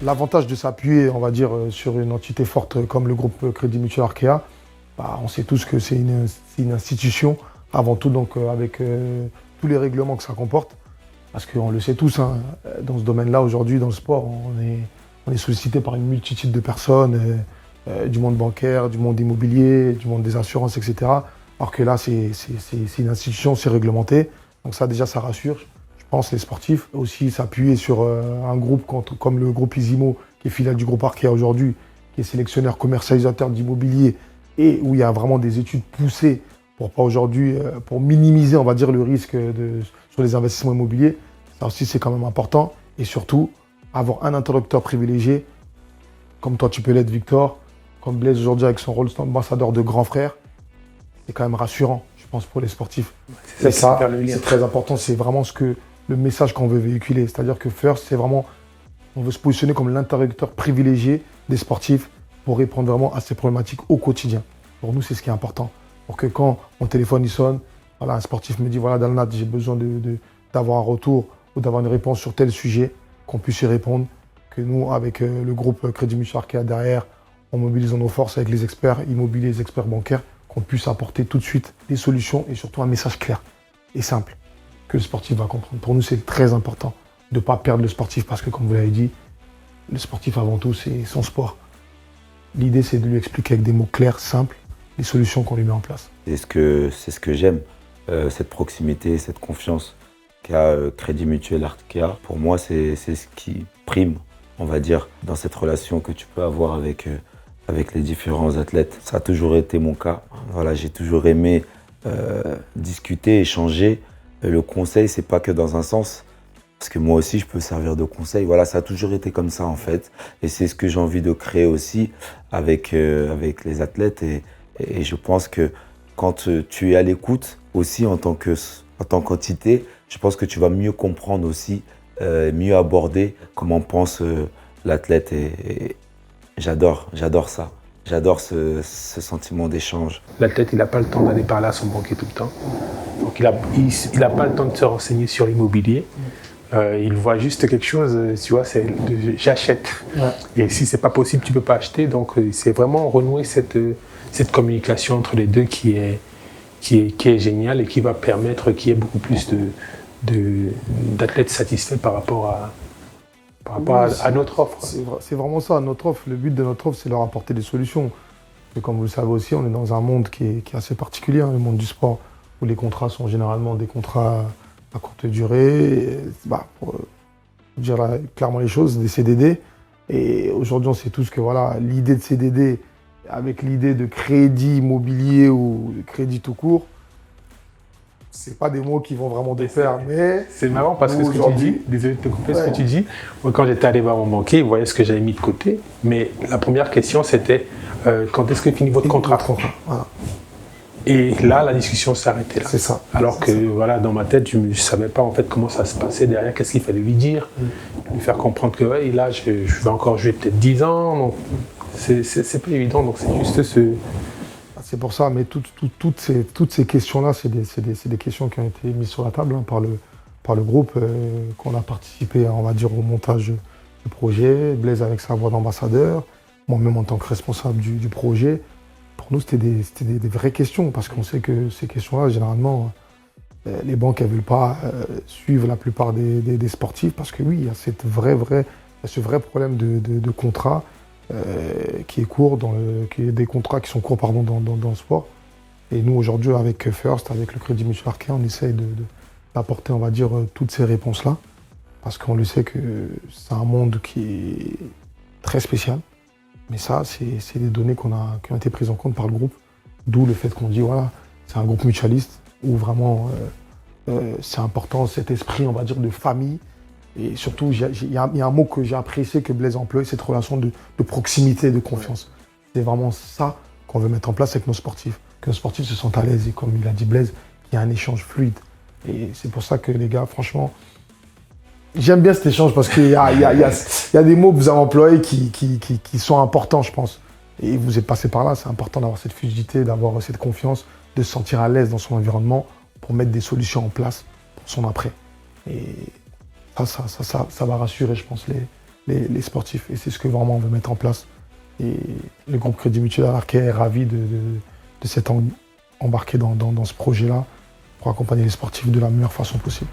l'avantage de s'appuyer, on va dire, sur une entité forte comme le groupe Crédit Mutuel Arkea, bah, on sait tous que c'est une institution, avant tout donc avec tous les règlements que ça comporte. Parce qu'on le sait tous, hein, dans ce domaine-là, aujourd'hui, dans le sport, on est sollicité par une multitude de personnes, du monde bancaire, du monde immobilier, du monde des assurances, etc. Alors que là, c'est une institution, c'est réglementé. Donc ça, déjà, ça rassure, je pense, les sportifs. Aussi, s'appuyer sur un groupe comme le groupe Isimo, qui est filiale du groupe Arkea aujourd'hui, qui est sélectionneur, commercialisateur d'immobilier, et où il y a vraiment des études poussées pour minimiser, on va dire, le risque sur les investissements immobiliers. Ça aussi, c'est quand même important. Et surtout, avoir un interlocuteur privilégié, comme toi, tu peux l'être, Victor, comme Blaise aujourd'hui avec son rôle d'ambassadeur de grand frère, c'est quand même rassurant, je pense, pour les sportifs. C'est ça, c'est très important. C'est vraiment le message qu'on veut véhiculer. C'est-à-dire que First, c'est vraiment, on veut se positionner comme l'interlocuteur privilégié des sportifs pour répondre vraiment à ces problématiques au quotidien. Pour nous, c'est ce qui est important. Pour que quand mon téléphone il sonne, voilà, un sportif me dit, voilà, Dalnat, j'ai besoin d'avoir un retour ou d'avoir une réponse sur tel sujet, qu'on puisse y répondre, que nous, avec le groupe Crédit Mutuel Arkea derrière, en mobilisant nos forces avec les experts immobiliers, les experts bancaires, qu'on puisse apporter tout de suite des solutions et surtout un message clair et simple que le sportif va comprendre. Pour nous, c'est très important de ne pas perdre le sportif parce que, comme vous l'avez dit, le sportif, avant tout, c'est son sport. L'idée, c'est de lui expliquer avec des mots clairs, simples, les solutions qu'on lui met en place. C'est ce que j'aime, cette proximité, cette confiance qu'a Crédit Mutuel Arkea. Pour moi, c'est ce qui prime, on va dire, dans cette relation que tu peux avoir avec les différents athlètes. Ça a toujours été mon cas. Voilà, j'ai toujours aimé discuter, échanger. Le conseil, c'est pas que dans un sens, parce que moi aussi, je peux servir de conseil. Voilà, ça a toujours été comme ça, en fait. Et c'est ce que j'ai envie de créer aussi avec les athlètes. Et je pense que quand tu es à l'écoute aussi en tant qu'entité, je pense que tu vas mieux comprendre aussi, mieux aborder comment pense l'athlète. Et j'adore ça. J'adore ce sentiment d'échange. L'athlète, il n'a pas le temps d'aller parler à son banquier tout le temps. Donc, il n'a pas le temps de se renseigner sur l'immobilier. Il voit juste quelque chose, tu vois, c'est j'achète. Ouais. Et si c'est pas possible, tu peux pas acheter. Donc, c'est vraiment renouer cette communication entre les deux qui est géniale et qui va permettre qu'il y ait beaucoup plus d'athlètes satisfaits par rapport à notre offre. C'est vraiment ça, notre offre. Le but de notre offre, c'est leur apporter des solutions. Et comme vous le savez aussi, on est dans un monde qui est assez particulier, hein, le monde du sport, où les contrats sont généralement des contrats à courte durée, pour dire clairement les choses, des CDD. Et aujourd'hui, on sait tous que voilà, l'idée de CDD, avec l'idée de crédit immobilier ou de crédit tout court, c'est pas des mots qui vont vraiment de pair, mais... C'est marrant parce que ce que tu dis, désolé de te couper, ce que tu dis, moi, quand j'étais allé voir mon banquier, il voyait ce que j'avais mis de côté, mais la première question c'était quand est-ce que finit votre contrat? Voilà. Et là, la discussion s'arrêtait là. C'est ça. Alors que voilà, dans ma tête, je ne savais pas en fait comment ça se passait derrière, qu'est-ce qu'il fallait lui dire, lui faire comprendre que ouais, là, je vais encore jouer peut-être 10 ans, donc c'est pas évident, donc c'est juste ce... C'est pour ça, mais toutes ces questions-là, c'est des questions qui ont été mises sur la table hein, par le groupe, qu'on a participé, on va dire, au montage du projet, Blaise avec sa voix d'ambassadeur, moi-même en tant que responsable du projet. Pour nous, c'était des vraies questions, parce qu'on sait que ces questions-là, généralement, les banques ne veulent pas suivre la plupart des sportifs, parce que oui, il y a ce vrai problème de contrat qui est court, qui est des contrats qui sont courts dans le sport. Et nous, aujourd'hui, avec First, avec le Crédit Mutuel Arkea, on essaye d'apporter, on va dire, toutes ces réponses-là, parce qu'on le sait que c'est un monde qui est très spécial. Mais ça, c'est des données qui ont été prises en compte par le groupe. D'où le fait qu'on dit, voilà, c'est un groupe mutualiste où vraiment c'est important cet esprit, on va dire, de famille. Et surtout, il y a un mot que j'ai apprécié que Blaise a employé, cette relation de proximité, de confiance. C'est vraiment ça qu'on veut mettre en place avec nos sportifs. Que nos sportifs se sentent à l'aise et comme il a dit Blaise, il y a un échange fluide. Et c'est pour ça que les gars, franchement, j'aime bien cet échange parce qu'il y a des mots que vous avez employés qui sont importants, je pense. Et vous êtes passé par là, c'est important d'avoir cette fluidité, d'avoir cette confiance, de se sentir à l'aise dans son environnement pour mettre des solutions en place pour son après. Et ça va rassurer, je pense, les sportifs. Et c'est ce que vraiment on veut mettre en place. Et le groupe Crédit Mutuel Arkea est ravi de s'être embarqué dans ce projet-là pour accompagner les sportifs de la meilleure façon possible.